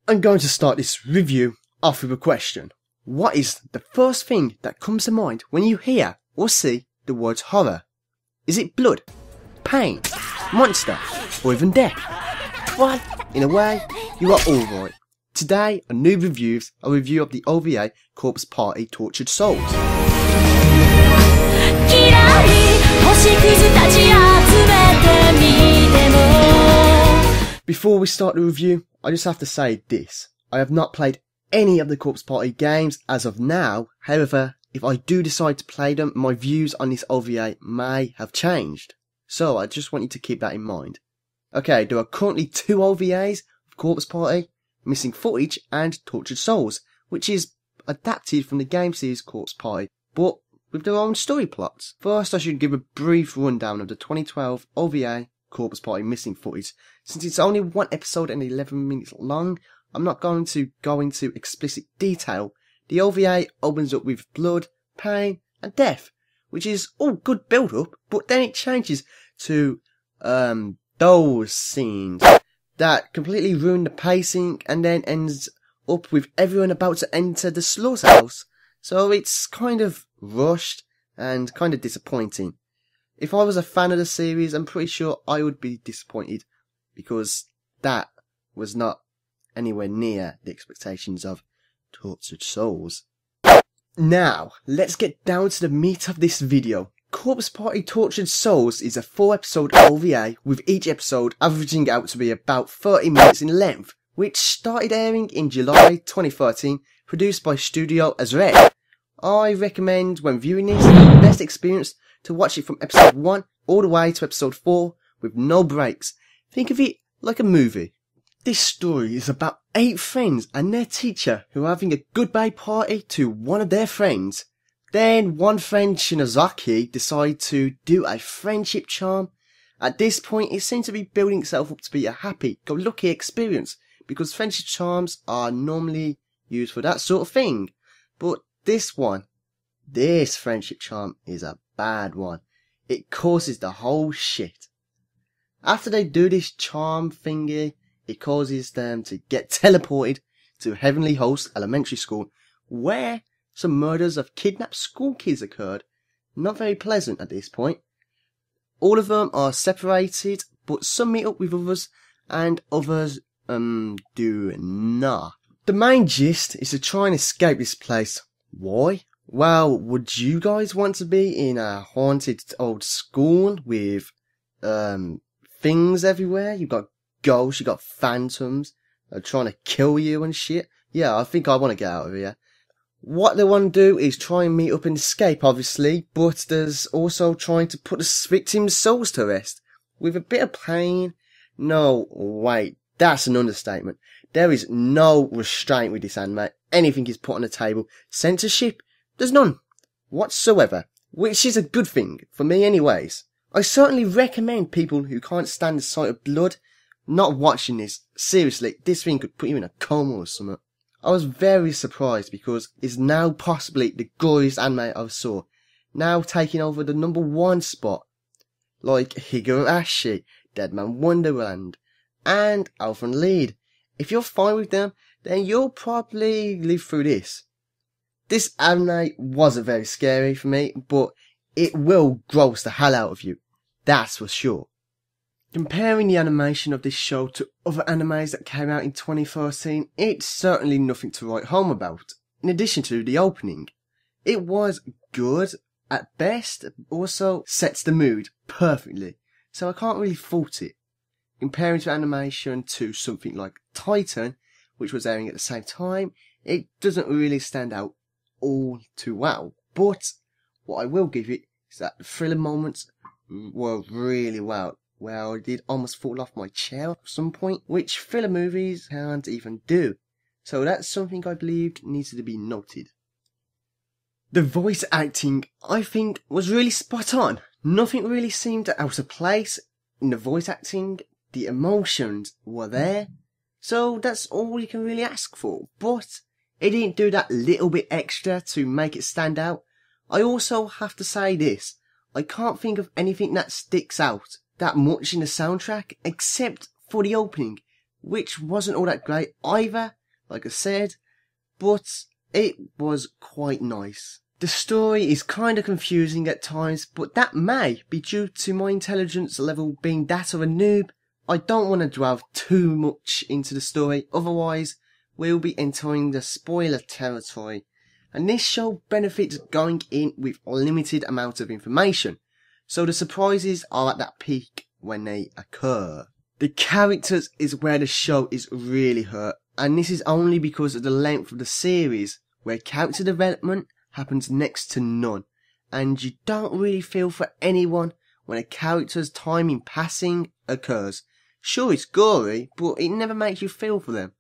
I'm going to start this review off with a question. What is the first thing that comes to mind when you hear or see the words horror? Is it blood, pain, monster, or even death? Well, in a way, you are alright. Today on Noob Reviews, a review of the OVA Corpse Party Tortured Souls. Before we start the review, I just have to say this. I have not played any of the Corpse Party games as of now. However, if I do decide to play them, my views on this OVA may have changed. So I just want you to keep that in mind. Okay, there are currently 2 OVAs of Corpse Party, Missing Footage and Tortured Souls, which is adapted from the game series Corpse Party, but with their own story plots. First, I should give a brief rundown of the 2012 OVA Corpse Party Missing Footage. Since it's only 1 episode and 11 minutes long, I'm not going to go into explicit detail. The OVA opens up with blood, pain and death, which is all good build up, but then it changes to those scenes that completely ruin the pacing and then ends up with everyone about to enter the slaughterhouse. So it's kind of rushed and kind of disappointing. If I was a fan of the series, I'm pretty sure I would be disappointed because that was not anywhere near the expectations of Tortured Souls. Now, let's get down to the meat of this video. Corpse Party Tortured Souls is a 4-episode OVA, with each episode averaging out to be about 30 minutes in length, which started airing in July 2013, produced by Studio Azred. I recommend when viewing this, the best experience to watch it from episode 1 all the way to episode 4 with no breaks. Think of it like a movie. This story is about 8 friends and their teacher who are having a goodbye party to one of their friends. Then one friend, Shinozaki, decides to do a friendship charm. At this point, it seems to be building itself up to be a happy-go-lucky experience, because friendship charms are normally used for that sort of thing. But this friendship charm is a bad one. It causes the whole shit. After they do this charm thingy, it causes them to get teleported to Heavenly Host Elementary School, where some murders of kidnapped school kids occurred. Not very pleasant at this point. All of them are separated, but some meet up with others, and others, do not. The main gist is to try and escape this place. Why? Well, would you guys want to be in a haunted old school with, things everywhere? You've got ghosts, you've got phantoms, trying to kill you and shit? Yeah, I think I want to get out of here. What they want to do is try and meet up and escape, obviously, but there's also trying to put the victims' souls to rest. With a bit of pain. No, wait, that's an understatement. There is no restraint with this anime. Anything is put on the table. Censorship? There's none whatsoever, which is a good thing, for me anyways. I certainly recommend people who can't stand the sight of blood not watching this. Seriously, this thing could put you in a coma or something. I was very surprised because it's now possibly the goriest anime I saw, now taking over the #1 spot, like Higurashi, Deadman Wonderland, and Elfen Lied. If you're fine with them, then you'll probably live through this. This anime wasn't very scary for me, but it will gross the hell out of you, that's for sure. Comparing the animation of this show to other animes that came out in 2013, it's certainly nothing to write home about. In addition to the opening, it was good at best, also sets the mood perfectly, so I can't really fault it. Comparing to animation to something like Titan, which was airing at the same time, it doesn't really stand out all too well. But what I will give it is that the thriller moments were really well. Well, I did almost fall off my chair at some point, which thriller movies can't even do. So that's something I believed needs to be noted. The voice acting, I think, was really spot on. Nothing really seemed out of place in the voice acting. The emotions were there. So that's all you can really ask for. But it didn't do that little bit extra to make it stand out. I also have to say this. I can't think of anything that sticks out that much in the soundtrack, except for the opening. which wasn't all that great either, like I said, but it was quite nice. The story is kinda confusing at times, but that may be due to my intelligence level being that of a noob. I don't want to delve too much into the story, otherwise we'll be entering the spoiler territory. And this show benefits going in with a limited amount of information, so the surprises are at that peak when they occur. The characters is where the show is really hurt, and this is only because of the length of the series, where character development happens next to none, and you don't really feel for anyone when a character's time in passing occurs. Sure, it's gory, but it never makes you feel for them.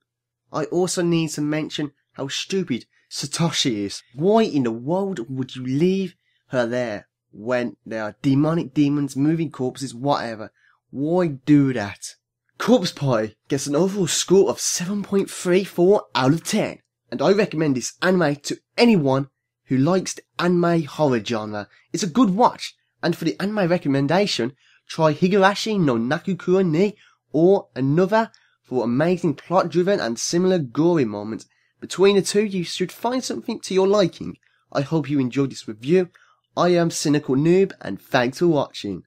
I also need to mention how stupid Satoshi is. Why in the world would you leave her there when there are demonic demons, moving corpses, whatever? Why do that? Corpse Party gets an overall score of 7.34 out of 10, and I recommend this anime to anyone who likes the anime horror genre. It's a good watch, and for the anime recommendation, try Higurashi no Nakukura ni or another for amazing plot-driven and similar gory moments. Between the two, you should find something to your liking. I hope you enjoyed this review. I am Cynical Noob, and thanks for watching.